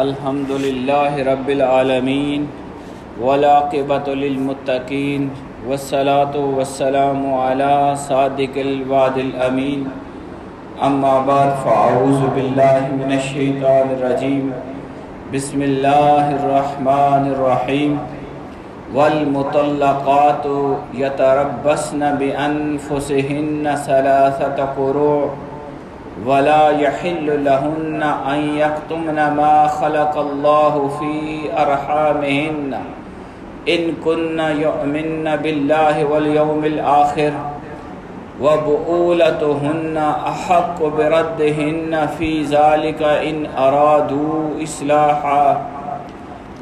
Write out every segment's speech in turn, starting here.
الحمد للہ رب العالمین والعاقبۃ للمتقین والصلاۃ والسلام علی صادق الوعد الامین اما بعد فاعوذ باللہ من الشیطان الرجیم بسم اللہ الرحمن الرحیم والمطلقات یتربصن بانفسہن ثلاثۃ قروء ولا يحل لهن أن يكتمن ما خلق الله في أرحامهن إن كن يؤمن بالله واليوم الآخر وبؤولتهن أحق بردهن في ذلك إن أرادوا إصلاحا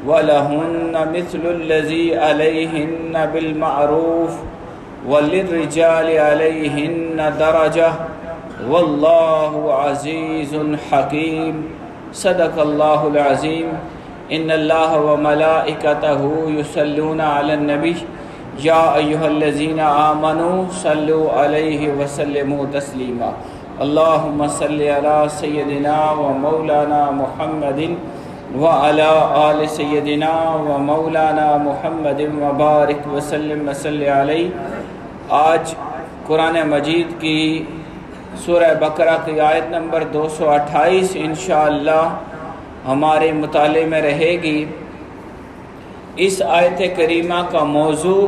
ولهن مثل الذي عليهن بالمعروف وللرجال عليهن درجة واللہ عزیز حکیم صدق اللہ العظیم ان اللہ وملائکتہ یصلون علی النبی یا ایہا الذین آمنوا صلوا علیہ وسلموا تسلیما اللہم صلی علی سیدنا و مولانا محمد وعلی آل سیدنا و مولانا محمد وبارک وسلم وصلی علیہ۔ آج قرآن مجید کی سورہ بقرہ کی آیت نمبر 228 انشاءاللہ ہمارے مطالعے میں رہے گی۔ اس آیت کریمہ کا موضوع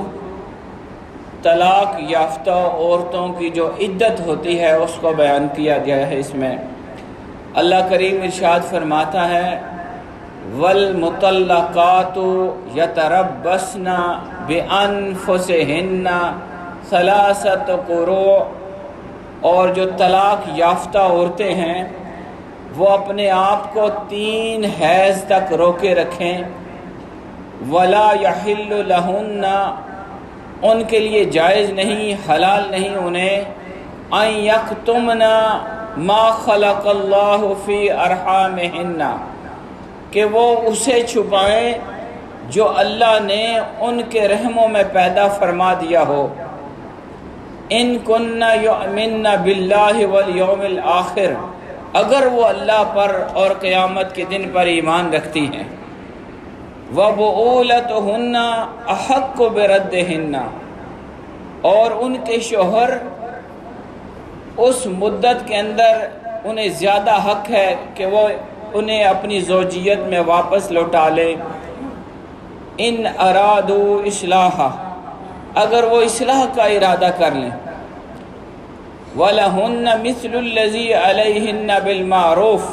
طلاق یافتہ عورتوں کی جو عدت ہوتی ہے اس کو بیان کیا گیا ہے۔ اس میں اللہ کریم ارشاد فرماتا ہے والمطلقات یتربصن بانفسہن ثلاثۃ قروء، اور جو طلاق یافتہ عورتیں ہیں وہ اپنے آپ کو 3 حیض تک روکے رکھیں۔ ولا یحل لہن، ان کے لیے جائز نہیں، حلال نہیں انہیں، ان یکتمن ما خلق اللہ فی ارحامہن، کہ وہ اسے چھپائیں جو اللہ نے ان کے رحموں میں پیدا فرما دیا ہو۔ ان کن یؤمن باللہ والیوم الآخر، اگر وہ اللہ پر اور قیامت کے دن پر ایمان رکھتی ہیں۔ وبؤولتہن احق بردہن، اور ان کے شوہر اس مدت کے اندر انہیں زیادہ حق ہے کہ وہ انہیں اپنی زوجیت میں واپس لوٹا لے۔ ان ارادوا اصلاحا، اگر وہ اصلاح کا ارادہ کر لیں۔ وَلَهُنَّ مِثْلُ الَّذِي عَلَيْهِنَّ بِالْمَعْرُوفِ،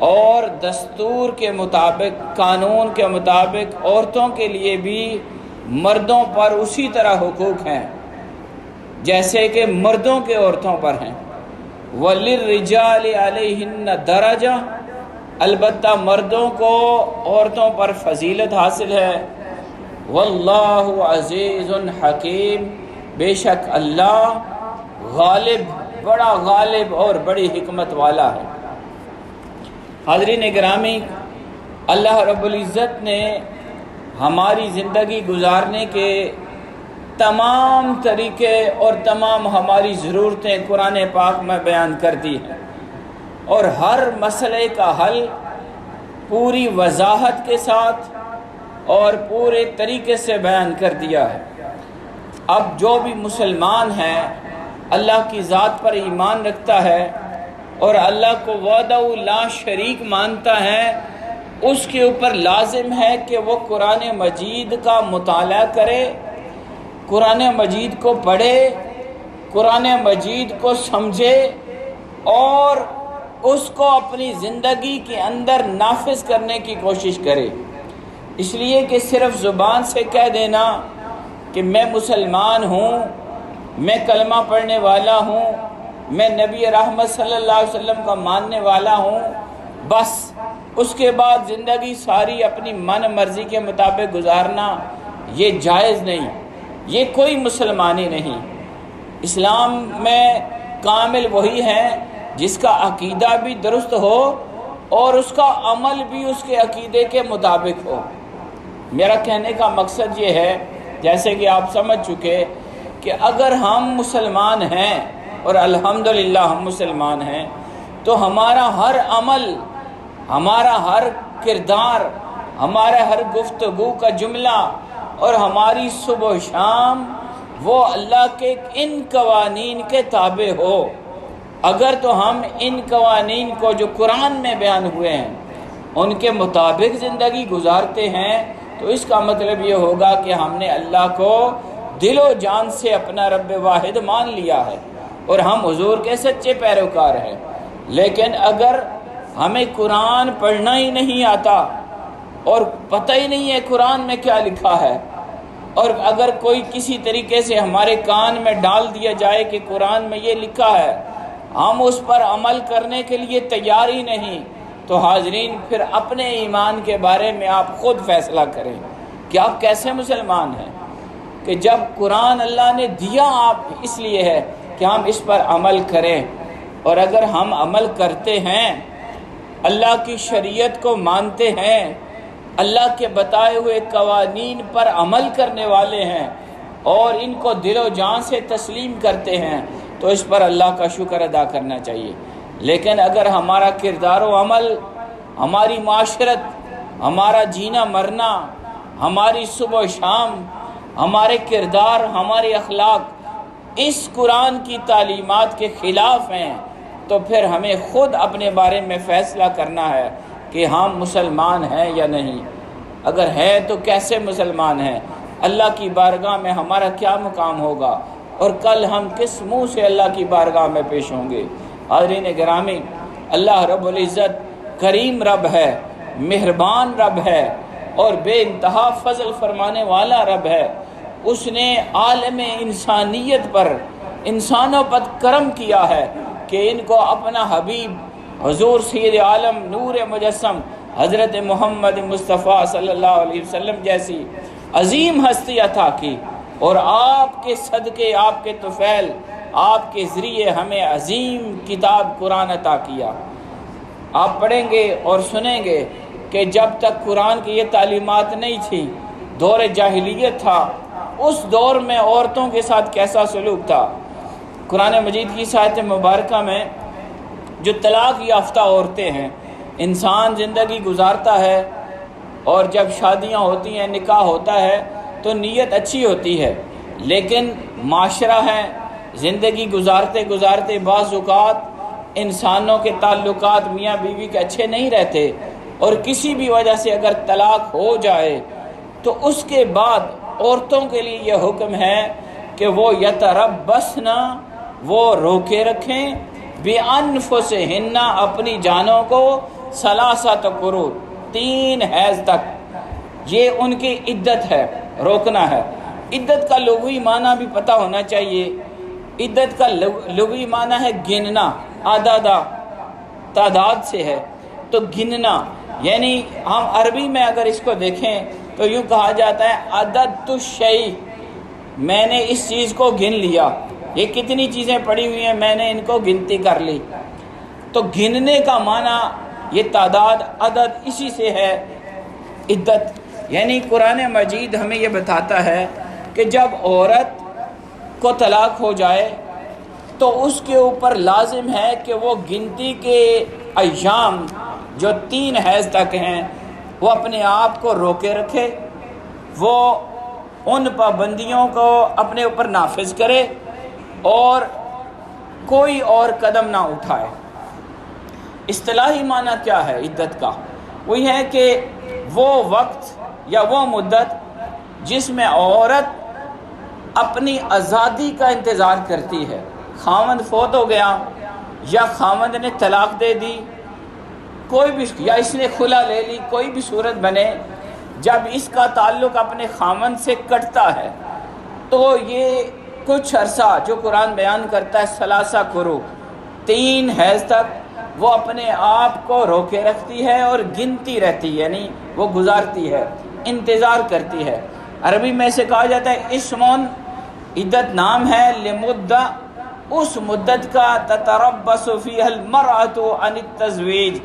اور دستور کے مطابق، قانون کے مطابق عورتوں کے لیے بھی مردوں پر اسی طرح حقوق ہیں جیسے کہ مردوں کے عورتوں پر ہیں۔ وَلِلرِّجَالِ عَلَيْهِنَّ دَرَجَةٌ، البتہ مردوں کو عورتوں پر فضیلت حاصل ہے۔ واللہ عزیز حکیم، بے شک اللہ غالب، بڑا غالب اور بڑی حکمت والا ہے۔ حاضرین گرامی، اللہ رب العزت نے ہماری زندگی گزارنے کے تمام طریقے اور تمام ہماری ضرورتیں قرآن پاک میں بیان کر دی ہیں، اور ہر مسئلے کا حل پوری وضاحت کے ساتھ اور پورے طریقے سے بیان کر دیا ہے۔ اب جو بھی مسلمان ہیں، اللہ کی ذات پر ایمان رکھتا ہے اور اللہ کو وحدہ لا شریک مانتا ہے، اس کے اوپر لازم ہے کہ وہ قرآن مجید کا مطالعہ کرے، قرآن مجید کو پڑھے، قرآن مجید کو سمجھے اور اس کو اپنی زندگی کے اندر نافذ کرنے کی کوشش کرے۔ اس لیے کہ صرف زبان سے کہہ دینا کہ میں مسلمان ہوں، میں کلمہ پڑھنے والا ہوں، میں نبی رحمت صلی اللہ علیہ وسلم کا ماننے والا ہوں، بس اس کے بعد زندگی ساری اپنی من مرضی کے مطابق گزارنا، یہ جائز نہیں، یہ کوئی مسلمانی نہیں۔ اسلام میں کامل وہی ہے جس کا عقیدہ بھی درست ہو اور اس کا عمل بھی اس کے عقیدے کے مطابق ہو۔ میرا کہنے کا مقصد یہ ہے، جیسے کہ آپ سمجھ چکے، کہ اگر ہم مسلمان ہیں اور الحمدللہ ہم مسلمان ہیں، تو ہمارا ہر عمل ہمارا ہر کردار، ہمارا ہر گفتگو کا جملہ اور ہماری صبح و شام وہ اللہ کے ان قوانین کے تابع ہو۔ اگر تو ہم ان قوانین کو جو قرآن میں بیان ہوئے ہیں ان کے مطابق زندگی گزارتے ہیں تو اس کا مطلب یہ ہوگا کہ ہم نے اللہ کو دل و جان سے اپنا رب واحد مان لیا ہے اور ہم حضور کے سچے پیروکار ہیں۔ لیکن اگر ہمیں قرآن پڑھنا ہی نہیں آتا اور پتہ ہی نہیں ہے قرآن میں کیا لکھا ہے، اور اگر کوئی کسی طریقے سے ہمارے کان میں ڈال دیا جائے کہ قرآن میں یہ لکھا ہے، ہم اس پر عمل کرنے کے لیے تیار ہی نہیں، تو حاضرین پھر اپنے ایمان کے بارے میں آپ خود فیصلہ کریں کہ آپ کیسے مسلمان ہیں، کہ جب قرآن اللہ نے دیا آپ اس لیے ہے کہ ہم اس پر عمل کریں، اور اگر ہم عمل کرتے ہیں، اللہ کی شریعت کو مانتے ہیں، اللہ کے بتائے ہوئے قوانین پر عمل کرنے والے ہیں اور ان کو دل و جان سے تسلیم کرتے ہیں، تو اس پر اللہ کا شکر ادا کرنا چاہیے۔ لیکن اگر ہمارا کردار و عمل، ہماری معاشرت، ہمارا جینا مرنا، ہماری صبح و شام، ہمارے کردار، ہمارے اخلاق اس قرآن کی تعلیمات کے خلاف ہیں، تو پھر ہمیں خود اپنے بارے میں فیصلہ کرنا ہے کہ ہم مسلمان ہیں یا نہیں۔ اگر ہے تو کیسے مسلمان ہیں، اللہ کی بارگاہ میں ہمارا کیا مقام ہوگا، اور کل ہم کس منہ سے اللہ کی بارگاہ میں پیش ہوں گے۔ حاضرین گرامی، اللہ رب العزت کریم رب ہے، مہربان رب ہے اور بے انتہا فضل فرمانے والا رب ہے۔ اس نے عالم انسانیت پر، انسانوں پر کرم کیا ہے کہ ان کو اپنا حبیب حضور سید عالم نور مجسم حضرت محمد مصطفیٰ صلی اللہ علیہ وسلم جیسی عظیم ہستی عطا کی، اور آپ کے صدقے، آپ کے طفیل، آپ کے ذریعے ہمیں عظیم کتاب قرآن عطا کیا۔ آپ پڑھیں گے اور سنیں گے کہ جب تک قرآن کی یہ تعلیمات نہیں تھی، دور جاہلیت تھا، اس دور میں عورتوں کے ساتھ کیسا سلوک تھا۔ قرآن مجید کی آیت مبارکہ میں جو طلاق یافتہ عورتیں ہیں، انسان زندگی گزارتا ہے اور جب شادیاں ہوتی ہیں، نکاح ہوتا ہے تو نیت اچھی ہوتی ہے، لیکن معاشرہ ہے، زندگی گزارتے گزارتے بعض اوقات انسانوں کے تعلقات میاں بیوی کے اچھے نہیں رہتے، اور کسی بھی وجہ سے اگر طلاق ہو جائے تو اس کے بعد عورتوں کے لیے یہ حکم ہے کہ وہ یتربصن، وہ روکے رکھیں، بِأَنفُسِهِنَّ، اپنی جانوں کو، ثلاثۃ قروء، 3 حیض تک۔ یہ ان کی عدت ہے، روکنا ہے۔ عدت کا لغوی معنی بھی پتہ ہونا چاہیے۔ عدت کا لغوی معنی ہے گننا، عددہ، تعداد سے ہے، تو گننا، یعنی ہم عربی میں اگر اس کو دیکھیں تو یوں کہا جاتا ہے عددت الشیء، میں نے اس چیز کو گن لیا، یہ کتنی چیزیں پڑی ہوئی ہیں میں نے ان کو گنتی کر لی۔ تو گننے کا معنی یہ تعداد، عدد، اسی سے ہے عدت۔ یعنی قرآن مجید ہمیں یہ بتاتا ہے کہ جب عورت کو طلاق ہو جائے تو اس کے اوپر لازم ہے کہ وہ گنتی کے ایام جو 3 حیض تک ہیں وہ اپنے آپ کو روکے رکھے، وہ ان پابندیوں کو اپنے اوپر نافذ کرے اور کوئی اور قدم نہ اٹھائے۔ اصطلاحی معنی کیا ہے عدت کا؟ وہ یہ ہے کہ وہ وقت یا وہ مدت جس میں عورت اپنی آزادی کا انتظار کرتی ہے۔ خاوند فوت ہو گیا یا خاوند نے طلاق دے دی، کوئی بھی، یا اس نے خلا لے لی، کوئی بھی صورت بنے، جب اس کا تعلق اپنے خاوند سے کٹتا ہے تو یہ کچھ عرصہ جو قرآن بیان کرتا ہے ثلاثہ قروء، 3 حیض تک وہ اپنے آپ کو روکے رکھتی ہے اور گنتی رہتی ہے، یعنی وہ گزارتی ہے، انتظار کرتی ہے۔ عربی میں سے کہا جاتا ہے اسمون، عدت نام ہے لمدہ، اس مدت کا تتربص فیہا المرأۃ عن التزویج،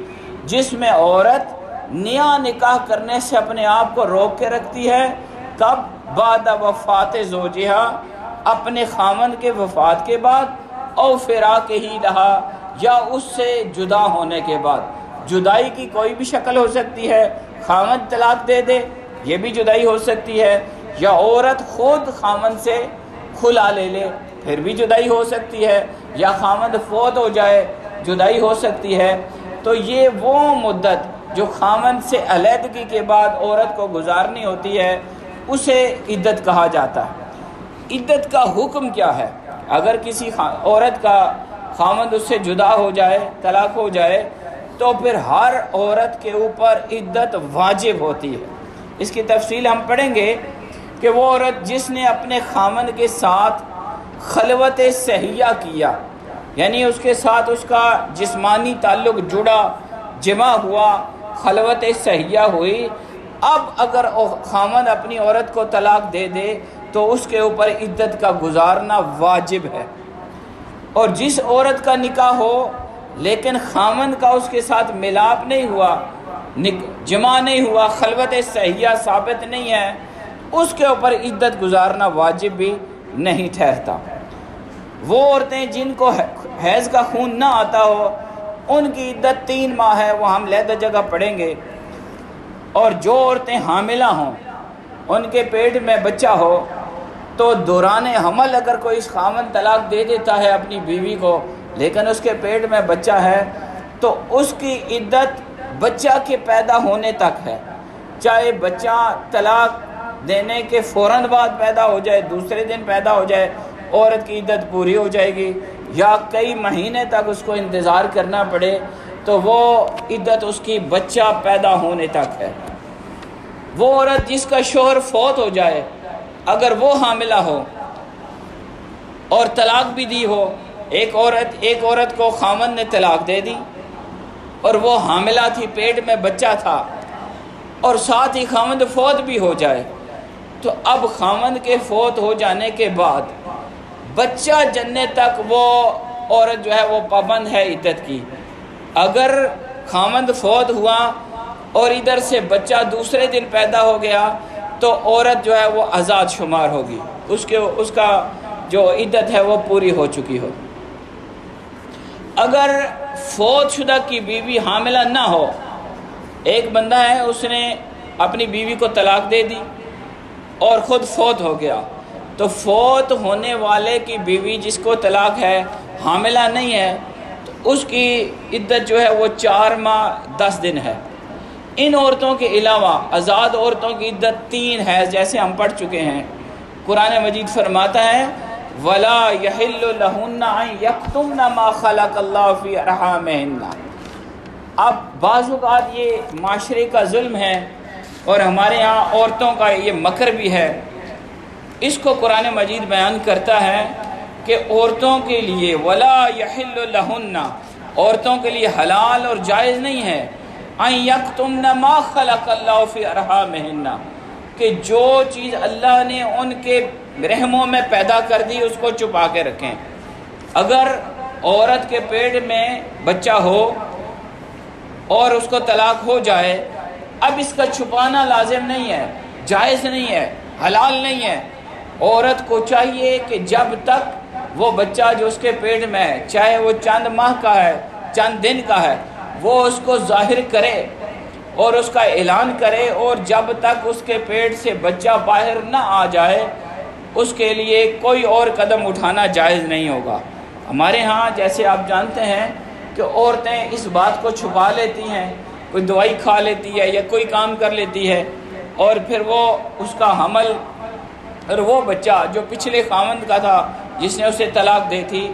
جس میں عورت نیا نکاح کرنے سے اپنے آپ کو روک کے رکھتی ہے۔ کب؟ بعد وفات زوجہا، اپنے خاوند کے وفات کے بعد، او فراق ہی لہا، یا اس سے جدا ہونے کے بعد۔ جدائی کی کوئی بھی شکل ہو سکتی ہے، خاوند طلاق دے دے یہ بھی جدائی ہو سکتی ہے، یا عورت خود خاوند سے کھلا لے لے پھر بھی جدائی ہو سکتی ہے، یا خاوند فوت ہو جائے جدائی ہو سکتی ہے۔ تو یہ وہ مدت جو خاوند سے علیحدگی کے بعد عورت کو گزارنی ہوتی ہے اسے عدت کہا جاتا ہے۔ عدت کا حکم کیا ہے؟ اگر کسی عورت کا خاوند اس سے جدا ہو جائے، طلاق ہو جائے، تو پھر ہر عورت کے اوپر عدت واجب ہوتی ہے۔ اس کی تفصیل ہم پڑھیں گے کہ وہ عورت جس نے اپنے خاوند کے ساتھ خلوت صحیحہ کیا، یعنی اس کے ساتھ اس کا جسمانی تعلق جڑا، جمع ہوا، خلوت صحیحہ ہوئی، اب اگر خاوند اپنی عورت کو طلاق دے دے تو اس کے اوپر عدت کا گزارنا واجب ہے۔ اور جس عورت کا نکاح ہو لیکن خاوند کا اس کے ساتھ ملاپ نہیں ہوا، جمع نہیں ہوا، خلوت صحیحہ ثابت نہیں ہے، اس کے اوپر عدت گزارنا واجب بھی نہیں ٹھہرتا۔ وہ عورتیں جن کو حیض کا خون نہ آتا ہو ان کی عدت 3 ماہ ہے، وہ ہم علیحدہ جگہ پڑھیں گے۔ اور جو عورتیں حاملہ ہوں، ان کے پیٹ میں بچہ ہو، تو دوران حمل اگر کوئی خاوند طلاق دے دیتا ہے اپنی بیوی کو لیکن اس کے پیٹ میں بچہ ہے تو اس کی عدت بچہ کے پیدا ہونے تک ہے، چاہے بچہ طلاق دینے کے فوراً بعد پیدا ہو جائے، دوسرے دن پیدا ہو جائے، عورت کی عدت پوری ہو جائے گی، یا کئی مہینے تک اس کو انتظار کرنا پڑے تو وہ عدت اس کی بچہ پیدا ہونے تک ہے۔ وہ عورت جس کا شوہر فوت ہو جائے اگر وہ حاملہ ہو اور طلاق بھی دی ہو، ایک عورت کو خاوند نے طلاق دے دی اور وہ حاملہ تھی، پیٹ میں بچہ تھا، اور ساتھ ہی خاوند فوت بھی ہو جائے، تو اب خاوند کے فوت ہو جانے کے بعد بچہ جننے تک وہ عورت جو ہے وہ پابند ہے عدت کی۔ اگر خاوند فوت ہوا اور ادھر سے بچہ دوسرے دن پیدا ہو گیا تو عورت جو ہے وہ آزاد شمار ہوگی، اس کا جو عدت ہے وہ پوری ہو چکی ہو۔ اگر فوت شدہ کی بیوی حاملہ نہ ہو، ایک بندہ ہے اس نے اپنی بیوی کو طلاق دے دی اور خود فوت ہو گیا، تو فوت ہونے والے کی بیوی جس کو طلاق ہے حاملہ نہیں ہے تو اس کی عدت جو ہے وہ 4 ماہ 10 دن ہے۔ ان عورتوں کے علاوہ آزاد عورتوں کی عدت 3 ہے، جیسے ہم پڑھ چکے ہیں۔ قرآن مجید فرماتا ہے وَلَا يَحِلُّ لَهُنَّ أَن يَكْتُمْنَ مَا خَلَقَ اللَّهُ فِي أَرْحَامِهِنَّ۔ اب بعض اوقات یہ معاشرے کا ظلم ہے اور ہمارے ہاں عورتوں کا یہ مکر بھی ہے، اس کو قرآن مجید بیان کرتا ہے کہ عورتوں کے لیے وَلَا يَحِلُّ لَهُنَّ، عورتوں کے لیے حلال اور جائز نہیں ہے أَن يَكْتُمْنَ مَا خَلَقَ اللَّهُ فِي أَرْحَامِهِنَّ، کہ جو چیز اللہ نے ان کے رحموں میں پیدا کر دی اس کو چھپا کے رکھیں۔ اگر عورت کے پیٹ میں بچہ ہو اور اس کو طلاق ہو جائے، اب اس کا چھپانا لازم نہیں ہے، جائز نہیں ہے، حلال نہیں ہے۔ عورت کو چاہیے کہ جب تک وہ بچہ جو اس کے پیٹ میں ہے، چاہے وہ چند ماہ کا ہے، چند دن کا ہے، وہ اس کو ظاہر کرے اور اس کا اعلان کرے، اور جب تک اس کے پیٹ سے بچہ باہر نہ آ جائے اس کے لیے کوئی اور قدم اٹھانا جائز نہیں ہوگا۔ ہمارے ہاں جیسے آپ جانتے ہیں کہ عورتیں اس بات کو چھپا لیتی ہیں، کوئی دوائی کھا لیتی ہے یا کوئی کام کر لیتی ہے، اور پھر وہ اس کا حمل اور وہ بچہ جو پچھلے خاوند کا تھا جس نے اسے طلاق دی تھی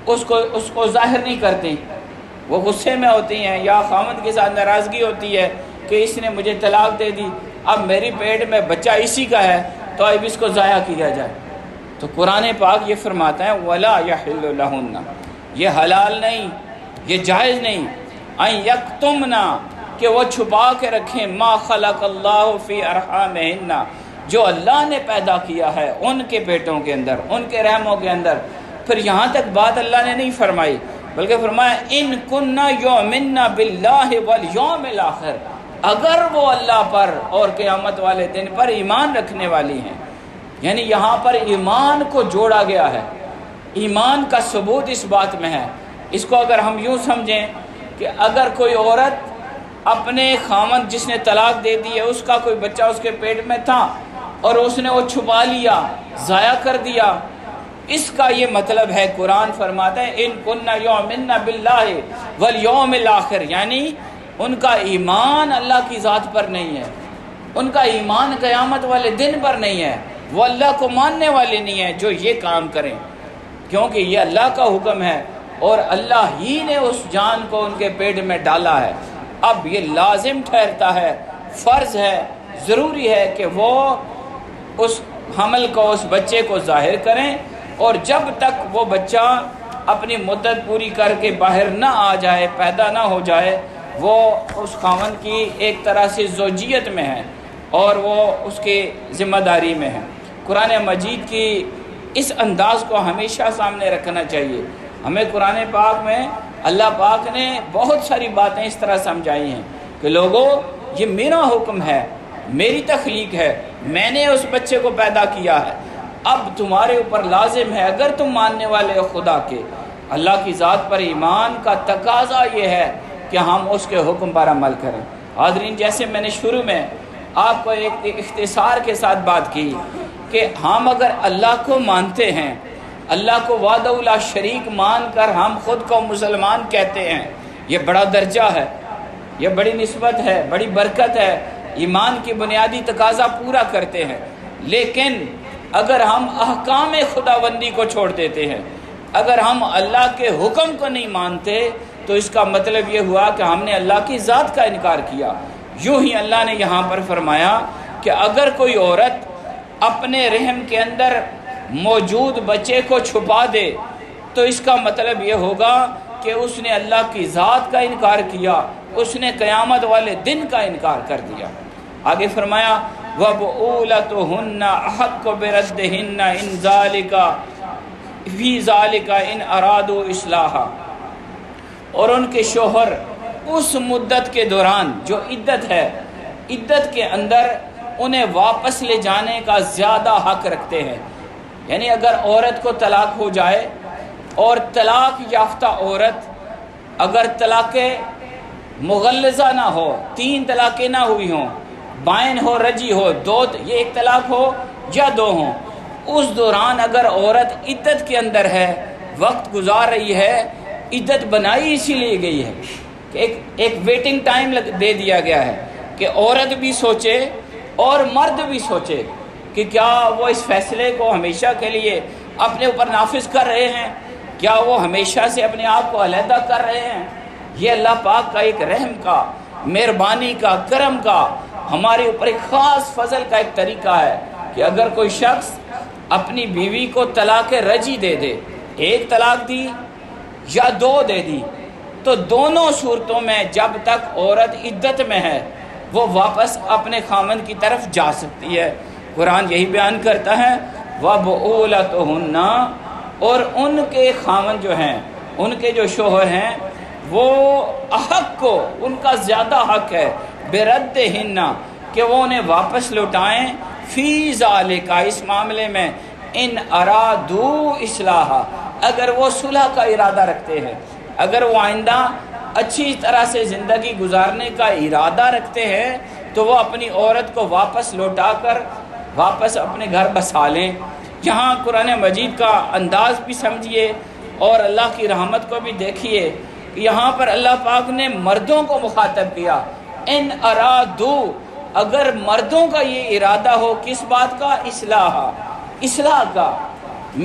اس کو ظاہر نہیں کرتی، وہ غصے میں ہوتی ہیں یا خاوند کے ساتھ ناراضگی ہوتی ہے کہ اس نے مجھے طلاق دے دی، اب میری پیٹ میں بچہ اسی کا ہے تو اب اس کو ضائع کیا جائے۔ تو قرآن پاک یہ فرماتا ہے وَلَا يَحِلُّ لَهُنَّ، یہ حلال نہیں، یہ جائز نہیں، أَن يَكْتُمْنَ، کہ وہ چھپا کے رکھیں مَا خَلَقَ اللَّهُ فِي أَرْحَامِهِنَّ، جو اللہ نے پیدا کیا ہے ان کے پیٹوں کے اندر، ان کے رحموں کے اندر۔ پھر یہاں تک بات اللہ نے نہیں فرمائی بلکہ فرمایا ان کننا یؤمنن باللہ والیوم الآخر، اگر وہ اللہ پر اور قیامت والے دن پر ایمان رکھنے والی ہیں۔ یعنی یہاں پر ایمان کو جوڑا گیا ہے، ایمان کا ثبوت اس بات میں ہے۔ اس کو اگر ہم یوں سمجھیں کہ کہ اگر کوئی عورت اپنے خاوند جس نے طلاق دے دی ہے اس کا کوئی بچہ اس کے پیٹ میں تھا اور اس نے وہ چھپا لیا، ضائع کر دیا، اس کا یہ مطلب ہے قرآن فرماتا ہے ان کننا یؤمنن باللہ والیوم الاخر، یعنی ان کا ایمان اللہ کی ذات پر نہیں ہے، ان کا ایمان قیامت والے دن پر نہیں ہے، وہ اللہ کو ماننے والے نہیں ہیں جو یہ کام کریں، کیونکہ یہ اللہ کا حکم ہے اور اللہ ہی نے اس جان کو ان کے پیٹ میں ڈالا ہے۔ اب یہ لازم ٹھہرتا ہے، فرض ہے، ضروری ہے کہ وہ اس حمل کو، اس بچے کو ظاہر کریں، اور جب تک وہ بچہ اپنی مدت پوری کر کے باہر نہ آ جائے، پیدا نہ ہو جائے، وہ اس خاوند کی ایک طرح سے زوجیت میں ہے اور وہ اس کی ذمہ داری میں ہے۔ قرآن مجید کی اس انداز کو ہمیشہ سامنے رکھنا چاہیے۔ ہمیں قرآن پاک میں اللہ پاک نے بہت ساری باتیں اس طرح سمجھائی ہیں کہ لوگوں یہ میرا حکم ہے، میری تخلیق ہے، میں نے اس بچے کو پیدا کیا ہے، اب تمہارے اوپر لازم ہے اگر تم ماننے والے ہو خدا کے، اللہ کی ذات پر ایمان کا تقاضا یہ ہے کہ ہم اس کے حکم پر عمل کریں۔ حاضرین، جیسے میں نے شروع میں آپ کو ایک اختصار کے ساتھ بات کی کہ ہم اگر اللہ کو مانتے ہیں، اللہ کو وحدہ لا شریک مان کر ہم خود کو مسلمان کہتے ہیں، یہ بڑا درجہ ہے، یہ بڑی نسبت ہے، بڑی برکت ہے، ایمان کی بنیادی تقاضا پورا کرتے ہیں۔ لیکن اگر ہم احکام خداوندی کو چھوڑ دیتے ہیں، اگر ہم اللہ کے حکم کو نہیں مانتے، تو اس کا مطلب یہ ہوا کہ ہم نے اللہ کی ذات کا انکار کیا۔ یوں ہی اللہ نے یہاں پر فرمایا کہ اگر کوئی عورت اپنے رحم کے اندر موجود بچے کو چھپا دے تو اس کا مطلب یہ ہوگا کہ اس نے اللہ کی ذات کا انکار کیا، اس نے قیامت والے دن کا انکار کر دیا۔ آگے فرمایا وَبُعُولَتُهُنَّ أَحَقُّ بِرَدِّهِنَّ إِنْ ذَلِكَ فِي ذَلِكَ إِنْ أَرَادُوا إِصْلَاحًا، اور ان کے شوہر اس مدت کے دوران جو عدت ہے، عدت کے اندر انہیں واپس لے جانے کا زیادہ حق رکھتے ہیں۔ یعنی اگر عورت کو طلاق ہو جائے اور طلاق یافتہ عورت اگر طلاق مغلظہ نہ ہو، 3 طلاقیں نہ ہوئی ہوں، بائن ہو، رجی ہو، یہ ایک طلاق ہو یا 2 ہوں، اس دوران اگر عورت عدت کے اندر ہے، وقت گزار رہی ہے، عدت بنائی اسی لیے گئی ہے کہ ایک ویٹنگ ٹائم دے دیا گیا ہے کہ عورت بھی سوچے اور مرد بھی سوچے کہ کیا وہ اس فیصلے کو ہمیشہ کے لیے اپنے اوپر نافذ کر رہے ہیں، کیا وہ ہمیشہ سے اپنے آپ کو علیحدہ کر رہے ہیں۔ یہ اللہ پاک کا ایک رحم کا، مہربانی کا، کرم کا، ہمارے اوپر ایک خاص فضل کا ایک طریقہ ہے کہ اگر کوئی شخص اپنی بیوی کو طلاق رجی دے دے، 1 طلاق دی یا 2 دے دی، تو دونوں صورتوں میں جب تک عورت عدت میں ہے وہ واپس اپنے خاوند کی طرف جا سکتی ہے۔ قرآن یہی بیان کرتا ہے وَبُعُولَتُهُنَّ، اور ان کے خاوند جو ہیں، ان کے جو شوہر ہیں، وہ حق کو، ان کا زیادہ حق ہے بِرَدِّهِنَّ، کہ وہ انہیں واپس لوٹائیں، فی ذالک، اس معاملے میں، ان ارادوا اصلاحا، اگر وہ صلح کا ارادہ رکھتے ہیں، اگر وہ آئندہ اچھی طرح سے زندگی گزارنے کا ارادہ رکھتے ہیں تو وہ اپنی عورت کو واپس لوٹا کر واپس اپنے گھر بسا لیں۔ یہاں قرآن مجید کا انداز بھی سمجھیے اور اللہ کی رحمت کو بھی دیکھیے کہ یہاں پر اللہ پاک نے مردوں کو مخاطب کیا، ان ارادو، اگر مردوں کا یہ ارادہ ہو کس بات کا، اصلاح کا،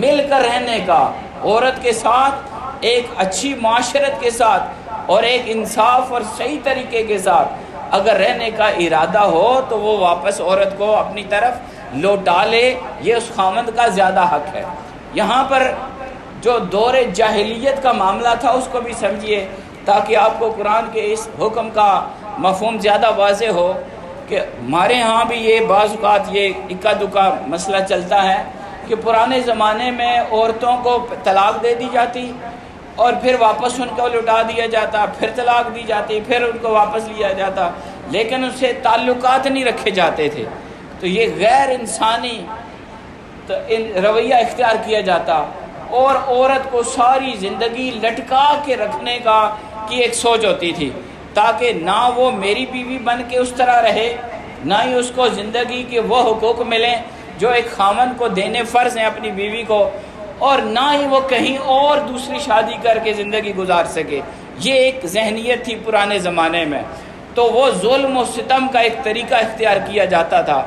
مل کر رہنے کا، عورت کے ساتھ ایک اچھی معاشرت کے ساتھ اور ایک انصاف اور صحیح طریقے کے ساتھ اگر رہنے کا ارادہ ہو تو وہ واپس عورت کو اپنی طرف لوٹا لے، یہ اس خاوند کا زیادہ حق ہے۔ یہاں پر جو دور جاہلیت کا معاملہ تھا اس کو بھی سمجھیے تاکہ آپ کو قرآن کے اس حکم کا مفہوم زیادہ واضح ہو کہ ہمارے ہاں بھی یہ بعض اوقات یہ اکا دکا مسئلہ چلتا ہے کہ پرانے زمانے میں عورتوں کو طلاق دے دی جاتی اور پھر واپس ان کو لٹا دیا جاتا، پھر طلاق دی جاتی، پھر ان کو واپس لیا جاتا، لیکن ان سے تعلقات نہیں رکھے جاتے تھے، تو یہ غیر انسانی رویہ اختیار کیا جاتا اور عورت کو ساری زندگی لٹکا کے رکھنے کا کی ایک سوچ ہوتی تھی، تاکہ نہ وہ میری بیوی بن کے اس طرح رہے، نہ ہی اس کو زندگی کے وہ حقوق ملیں جو ایک خامند کو دینے فرض ہیں اپنی بیوی کو، اور نہ ہی وہ کہیں اور دوسری شادی کر کے زندگی گزار سکے۔ یہ ایک ذہنیت تھی پرانے زمانے میں، تو وہ ظلم و ستم کا ایک طریقہ اختیار کیا جاتا تھا۔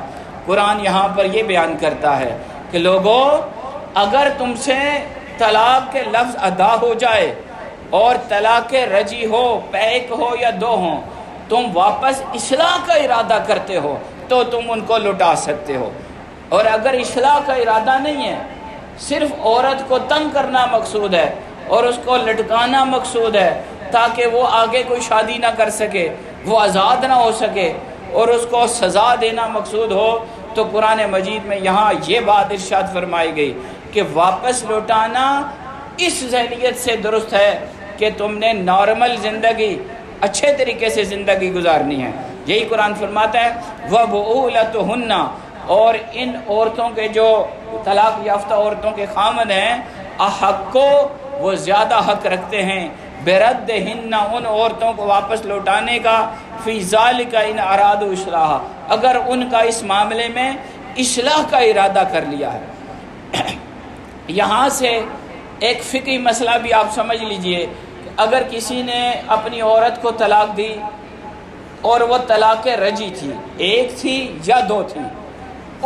قرآن یہاں پر یہ بیان کرتا ہے کہ لوگوں، اگر تم سے طلاق کے لفظ ادا ہو جائے اور طلاق رجی ہو، پیک ہو یا دو ہوں، تم واپس اصلاح کا ارادہ کرتے ہو تو تم ان کو لوٹا سکتے ہو، اور اگر اصلاح کا ارادہ نہیں ہے، صرف عورت کو تنگ کرنا مقصود ہے اور اس کو لٹکانا مقصود ہے تاکہ وہ آگے کوئی شادی نہ کر سکے، وہ آزاد نہ ہو سکے، اور اس کو سزا دینا مقصود ہو، تو قرآن مجید میں یہاں یہ بات ارشاد فرمائی گئی کہ واپس لوٹانا اس ذہنیت سے درست ہے کہ تم نے نارمل زندگی، اچھے طریقے سے زندگی گزارنی ہے۔ یہی قرآن فرماتا ہے وَبُعُولَتُهُنَّ، اور ان عورتوں کے جو طلاق یافتہ عورتوں کے خامند ہیں، احق کو وہ زیادہ حق رکھتے ہیں، بِرَدِّهِنَّ، ان عورتوں کو واپس لوٹانے کا، فی ذالک ان ارادوا اصلاح، اگر ان کا اس معاملے میں اصلاح کا ارادہ کر لیا ہے۔ یہاں سے ایک فقہی مسئلہ بھی آپ سمجھ لیجئے، اگر کسی نے اپنی عورت کو طلاق دی اور وہ طلاق رجی تھی، ایک تھی یا دو تھی،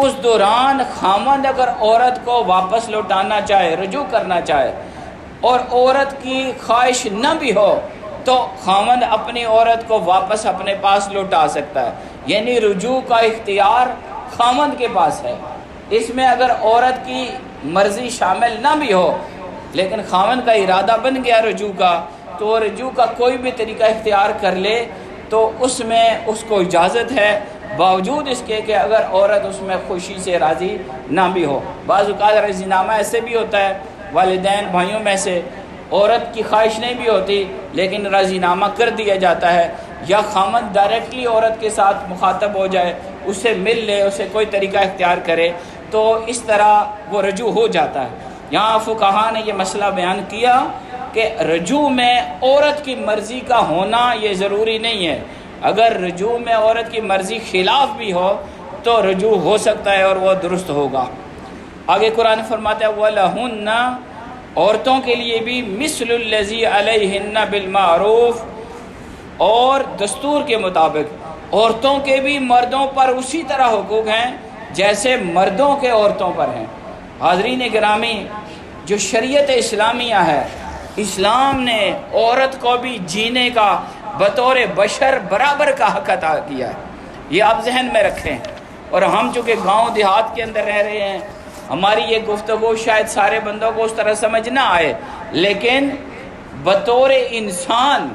اس دوران خامند اگر عورت کو واپس لوٹانا چاہے، رجوع کرنا چاہے، اور عورت کی خواہش نہ بھی ہو، تو خامند اپنی عورت کو واپس اپنے پاس لوٹا سکتا ہے، یعنی رجوع کا اختیار خامند کے پاس ہے۔ اس میں اگر عورت کی مرضی شامل نہ بھی ہو لیکن خامند کا ارادہ بن گیا رجوع کا، تو رجوع کا کوئی بھی طریقہ اختیار کر لے تو اس میں اس کو اجازت ہے، باوجود اس کے کہ اگر عورت اس میں خوشی سے راضی نہ بھی ہو۔ بعض اوقات رضی نامہ ایسے بھی ہوتا ہے، والدین بھائیوں میں سے عورت کی خواہش نہیں بھی ہوتی لیکن رضی نامہ کر دیا جاتا ہے، یا خامند ڈائریکٹلی عورت کے ساتھ مخاطب ہو جائے، اس سے مل لے، اسے کوئی طریقہ اختیار کرے، تو اس طرح وہ رجوع ہو جاتا ہے۔ یہاں فقہا نے یہ مسئلہ بیان کیا کہ رجوع میں عورت کی مرضی کا ہونا یہ ضروری نہیں ہے، اگر رجوع میں عورت کی مرضی خلاف بھی ہو تو رجوع ہو سکتا ہے اور وہ درست ہوگا۔ آگے قرآن فرماتا ہے وَلَهُنَّ، عورتوں کے لیے بھی مثل الذی علیہن بالمعروف، اور دستور کے مطابق عورتوں کے بھی مردوں پر اسی طرح حقوق ہیں جیسے مردوں کے عورتوں پر ہیں۔ حاضرین گرامی، جو شریعت اسلامیہ ہے، اسلام نے عورت کو بھی جینے کا بطور بشر برابر کا حق عطا کیا ہے، یہ آپ ذہن میں رکھیں۔ اور ہم چونکہ گاؤں دیہات کے اندر رہ رہے ہیں، ہماری یہ گفتگو شاید سارے بندوں کو اس طرح سمجھ نہ آئے، لیکن بطور انسان،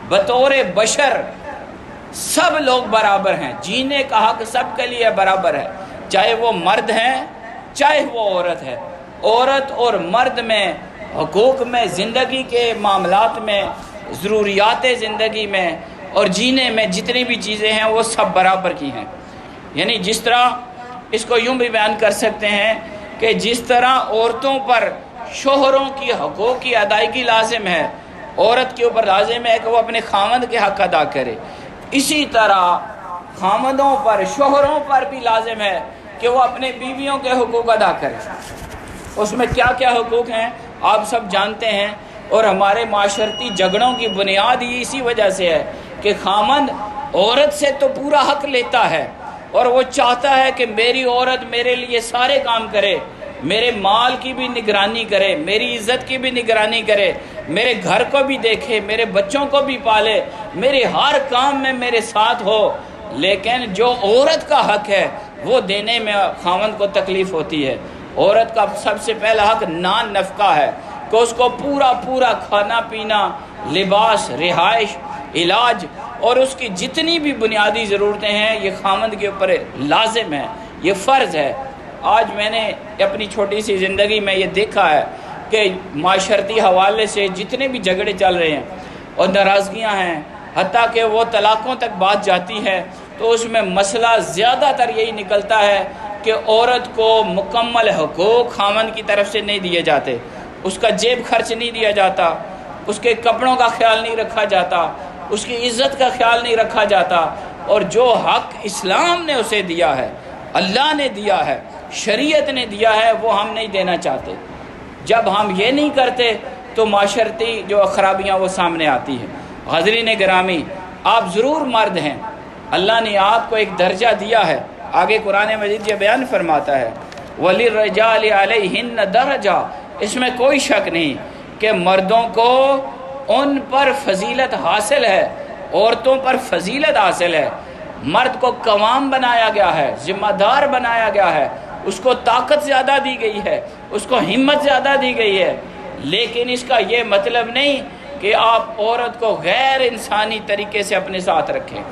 بطور بشر سب لوگ برابر ہیں، جینے کا حق سب کے لیے برابر ہے، چاہے وہ مرد ہیں چاہے وہ عورت ہے۔ عورت اور مرد میں حقوق میں، زندگی کے معاملات میں، ضروریات زندگی میں اور جینے میں جتنی بھی چیزیں ہیں وہ سب برابر کی ہیں۔ یعنی جس طرح اس کو یوں بھی بیان کر سکتے ہیں کہ جس طرح عورتوں پر شوہروں کی حقوق کی ادائیگی لازم ہے، عورت کے اوپر لازم ہے کہ وہ اپنے خامند کے حق ادا کرے، اسی طرح خامندوں پر، شوہروں پر بھی لازم ہے کہ وہ اپنے بیویوں کے حقوق ادا کرے۔ اس میں کیا کیا حقوق ہیں آپ سب جانتے ہیں، اور ہمارے معاشرتی جھگڑوں کی بنیاد ہی اسی وجہ سے ہے کہ خامند عورت سے تو پورا حق لیتا ہے اور وہ چاہتا ہے کہ میری عورت میرے لیے سارے کام کرے، میرے مال کی بھی نگرانی کرے، میری عزت کی بھی نگرانی کرے، میرے گھر کو بھی دیکھے، میرے بچوں کو بھی پالے، میرے ہر کام میں میرے ساتھ ہو، لیکن جو عورت کا حق ہے وہ دینے میں خاوند کو تکلیف ہوتی ہے۔ عورت کا سب سے پہلا حق نان نفقہ ہے کہ اس کو پورا کھانا پینا، لباس، رہائش، علاج اور اس کی جتنی بھی بنیادی ضرورتیں ہیں یہ خاوند کے اوپر لازم ہے، یہ فرض ہے۔ آج میں نے اپنی چھوٹی سی زندگی میں یہ دیکھا ہے کہ معاشرتی حوالے سے جتنے بھی جھگڑے چل رہے ہیں اور ناراضگیاں ہیں، حتیٰ کہ وہ طلاقوں تک بات جاتی ہے، تو اس میں مسئلہ زیادہ تر یہی نکلتا ہے کہ عورت کو مکمل حقوق خاوند کی طرف سے نہیں دیے جاتے، اس کا جیب خرچ نہیں دیا جاتا، اس کے کپڑوں کا خیال نہیں رکھا جاتا، اس کی عزت کا خیال نہیں رکھا جاتا، اور جو حق اسلام نے اسے دیا ہے، اللہ نے دیا ہے، شریعت نے دیا ہے، وہ ہم نہیں دینا چاہتے۔ جب ہم یہ نہیں کرتے تو معاشرتی جو خرابیاں وہ سامنے آتی ہیں۔ حاضرین گرامی، آپ ضرور مرد ہیں، اللہ نے آپ کو ایک درجہ دیا ہے۔ آگے قرآن مجید یہ بیان فرماتا ہے وَلِلرِّجَالِ عَلَيْهِنَّ دَرَجَةٌ، اس میں کوئی شک نہیں کہ مردوں کو ان پر فضیلت حاصل ہے، عورتوں پر فضیلت حاصل ہے۔ مرد کو قوام بنایا گیا ہے، ذمہ دار بنایا گیا ہے، اس کو طاقت زیادہ دی گئی ہے، اس کو ہمت زیادہ دی گئی ہے، لیکن اس کا یہ مطلب نہیں کہ آپ عورت کو غیر انسانی طریقے سے اپنے ساتھ رکھیں،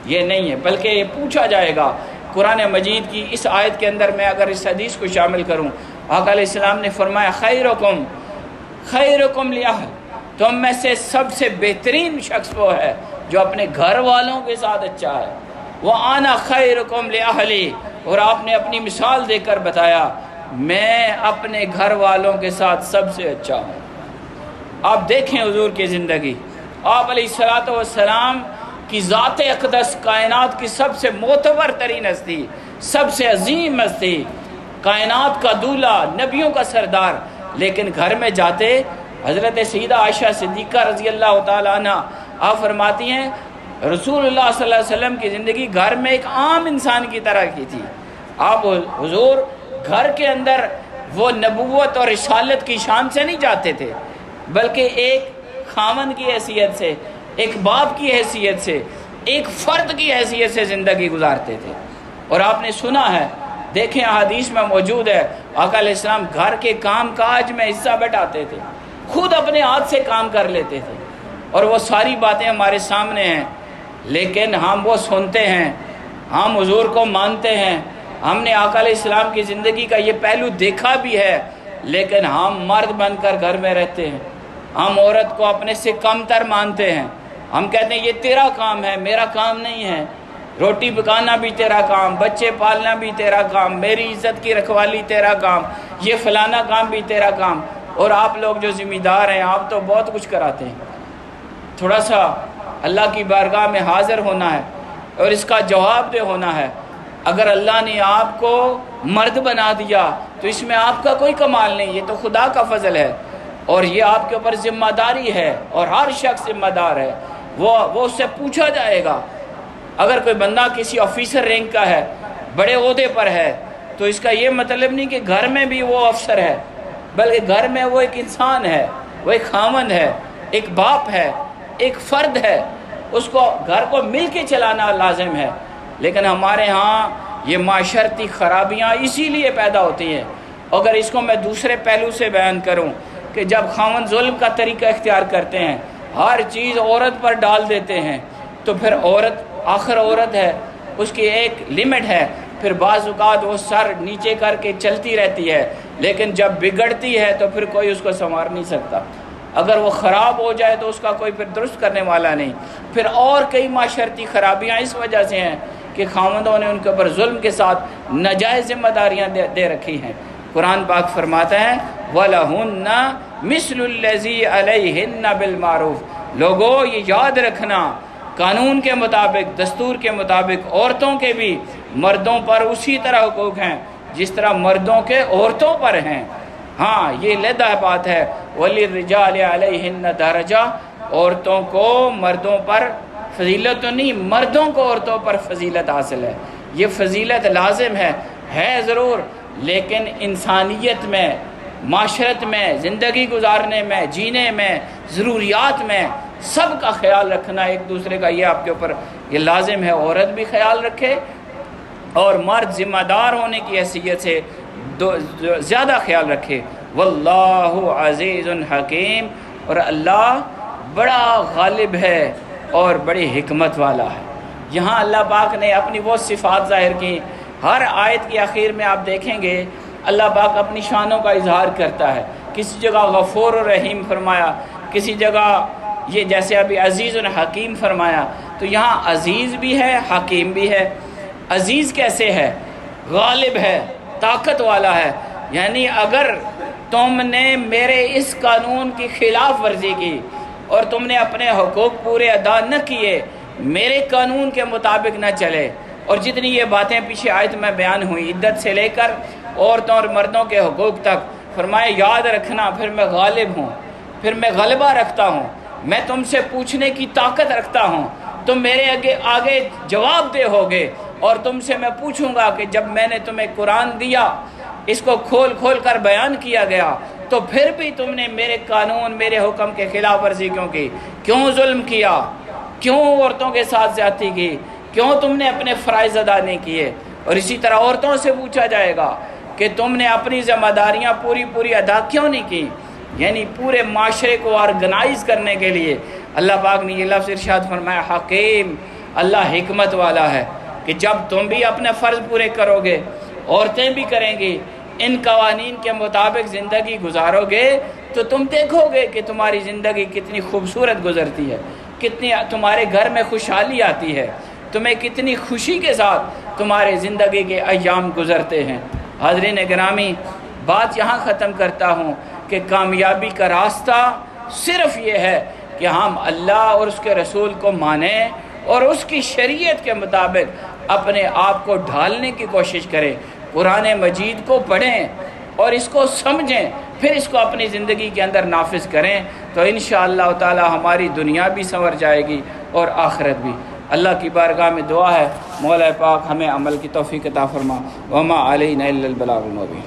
یہ نہیں ہے، بلکہ یہ پوچھا جائے گا۔ قرآن مجید کی اس آیت کے اندر میں اگر اس حدیث کو شامل کروں، آقا علیہ السلام نے فرمایا خیرکم خیرکم لأہل، تم میں سے سب سے بہترین شخص وہ ہے جو اپنے گھر والوں کے ساتھ اچھا ہے۔ وَأَنَا خَيْرُكُمْ لِأَهْلِي، اور آپ نے اپنی مثال دے کر بتایا میں اپنے گھر والوں کے ساتھ سب سے اچھا ہوں۔ آپ دیکھیں حضور کی زندگی، آپ علیہ السلام کی ذات اقدس کائنات کی سب سے معتبر ترین ہستی، سب سے عظیم ہستی، کائنات کا دولہ، نبیوں کا سردار، لیکن گھر میں جاتے حضرت سیدہ عائشہ صدیقہ رضی اللہ تعالیٰ عنہ آپ فرماتی ہیں رسول اللہ صلی اللہ علیہ وسلم کی زندگی گھر میں ایک عام انسان کی طرح کی تھی۔ آپ حضور گھر کے اندر وہ نبوت اور رسالت کی شان سے نہیں جاتے تھے، بلکہ ایک خاوند کی حیثیت سے، ایک باپ کی حیثیت سے، ایک فرد کی حیثیت سے زندگی گزارتے تھے۔ اور آپ نے سنا ہے، دیکھیں احادیث میں موجود ہے، آقا علیہ السلام گھر کے کام کاج میں حصہ بٹاتے تھے، خود اپنے ہاتھ سے کام کر لیتے تھے، اور وہ ساری باتیں ہمارے سامنے ہیں، لیکن ہم وہ سنتے ہیں، ہم حضور کو مانتے ہیں، ہم نے آقا علیہ السلام کی زندگی کا یہ پہلو دیکھا بھی ہے، لیکن ہم مرد بن کر گھر میں رہتے ہیں، ہم عورت کو اپنے سے کم تر مانتے ہیں، ہم کہتے ہیں یہ تیرا کام ہے، میرا کام نہیں ہے، روٹی پکانا بھی تیرا کام، بچے پالنا بھی تیرا کام، میری عزت کی رکھوالی تیرا کام، یہ فلانا کام بھی تیرا کام۔ اور آپ لوگ جو ذمہ دار ہیں آپ تو بہت کچھ کراتے ہیں۔ تھوڑا سا اللہ کی بارگاہ میں حاضر ہونا ہے اور اس کا جواب دہ ہونا ہے۔ اگر اللہ نے آپ کو مرد بنا دیا تو اس میں آپ کا کوئی کمال نہیں، یہ تو خدا کا فضل ہے، اور یہ آپ کے اوپر ذمہ داری ہے، اور ہر شخص ذمہ دار ہے، وہ اس سے پوچھا جائے گا۔ اگر کوئی بندہ کسی آفیسر رینک کا ہے، بڑے عہدے پر ہے، تو اس کا یہ مطلب نہیں کہ گھر میں بھی وہ افسر ہے، بلکہ گھر میں وہ ایک انسان ہے، وہ ایک خاوند ہے، ایک باپ ہے، ایک فرد ہے، اس کو گھر کو مل کے چلانا لازم ہے۔ لیکن ہمارے ہاں یہ معاشرتی خرابیاں اسی لیے پیدا ہوتی ہیں۔ اگر اس کو میں دوسرے پہلو سے بیان کروں کہ جب خاوند ظلم کا طریقہ اختیار کرتے ہیں، ہر چیز عورت پر ڈال دیتے ہیں، تو پھر عورت آخر عورت ہے، اس کی ایک لمٹ ہے، پھر بعض اوقات وہ سر نیچے کر کے چلتی رہتی ہے، لیکن جب بگڑتی ہے تو پھر کوئی اس کو سنوار نہیں سکتا۔ اگر وہ خراب ہو جائے تو اس کا کوئی پھر درست کرنے والا نہیں۔ پھر اور کئی معاشرتی خرابیاں اس وجہ سے ہیں کہ خاوندوں نے ان کے اوپر ظلم کے ساتھ ناجائز ذمہ داریاں دے رکھی ہیں۔ قرآن پاک فرماتا ہے وَلَهُنَّ مِثْلُ الَّذِي عَلَيْهِنَّ بِالْمَعْرُوفِ، لوگوں یہ یاد رکھنا، قانون کے مطابق، دستور کے مطابق عورتوں کے بھی مردوں پر اسی طرح حقوق ہیں جس طرح مردوں کے عورتوں پر ہیں۔ ہاں یہ علیحدہ بات ہے وَلِلرِّجَالِ عَلَيْهِنَّ دَرَجَةٌ، عورتوں کو مردوں پر فضیلت تو نہیں، مردوں کو عورتوں پر فضیلت حاصل ہے۔ یہ فضیلت لازم ہے ضرور، لیکن انسانیت میں، معاشرت میں، زندگی گزارنے میں، جینے میں، ضروریات میں سب کا خیال رکھنا ایک دوسرے کا، یہ آپ کے اوپر یہ لازم ہے۔ عورت بھی خیال رکھے اور مرد ذمہ دار ہونے کی حیثیت سے زیادہ خیال رکھے۔ واللہ عزیز حکیم، اور اللہ بڑا غالب ہے اور بڑی حکمت والا ہے۔ یہاں اللہ پاک نے اپنی وہ صفات ظاہر کی۔ ہر آیت کے آخر میں آپ دیکھیں گے اللہ پاک اپنی شانوں کا اظہار کرتا ہے۔ کسی جگہ غفور و رحیم فرمایا، کسی جگہ یہ جیسے ابھی عزیز و حکیم فرمایا، تو یہاں عزیز بھی ہے، حکیم بھی ہے۔ عزیز کیسے ہے؟ غالب ہے، طاقت والا ہے، یعنی اگر تم نے میرے اس قانون کی خلاف ورزی کی، اور تم نے اپنے حقوق پورے ادا نہ کیے، میرے قانون کے مطابق نہ چلے۔ اور جتنی یہ باتیں پیچھے آیت میں بیان ہوئی، عدت سے لے کر عورتوں اور مردوں کے حقوق تک، فرمائے یاد رکھنا پھر میں غالب ہوں، پھر میں غلبہ رکھتا ہوں، میں تم سے پوچھنے کی طاقت رکھتا ہوں، تم میرے آگے جواب دے ہوگے، اور تم سے میں پوچھوں گا کہ جب میں نے تمہیں قرآن دیا، اس کو کھول کھول کر بیان کیا گیا، تو پھر بھی تم نے میرے قانون، میرے حکم کے خلاف ورزی کیوں کی؟ کیوں ظلم کیا؟ کیوں عورتوں کے ساتھ زیادتی کی؟ کیوں تم نے اپنے فرائض ادا نہیں کیے؟ اور اسی طرح عورتوں سے پوچھا جائے گا کہ تم نے اپنی ذمہ داریاں پوری ادا کیوں نہیں کی؟ یعنی پورے معاشرے کو آرگنائز کرنے کے لیے اللہ پاک نے یہ لفظ ارشاد فرمایا، حکیم، اللہ حکمت والا ہے، کہ جب تم بھی اپنے فرض پورے کرو گے، عورتیں بھی کریں گی، ان قوانین کے مطابق زندگی گزارو گے، تو تم دیکھو گے کہ تمہاری زندگی کتنی خوبصورت گزرتی ہے، کتنی تمہارے گھر میں خوشحالی آتی ہے، تمہیں کتنی خوشی کے ساتھ تمہارے زندگی کے ایام گزرتے ہیں۔ حاضرین گرامی، بات یہاں ختم کرتا ہوں کہ کامیابی کا راستہ صرف یہ ہے کہ ہم اللہ اور اس کے رسول کو مانیں اور اس کی شریعت کے مطابق اپنے آپ کو ڈھالنے کی کوشش کریں، قرآن مجید کو پڑھیں اور اس کو سمجھیں، پھر اس کو اپنی زندگی کے اندر نافذ کریں، تو انشاءاللہ تعالی ہماری دنیا بھی سنور جائے گی اور آخرت بھی۔ اللہ کی بارگاہ میں دعا ہے مولا پاک ہمیں عمل کی توفیق عطا فرما، وما علینا الا البلاغ المبین۔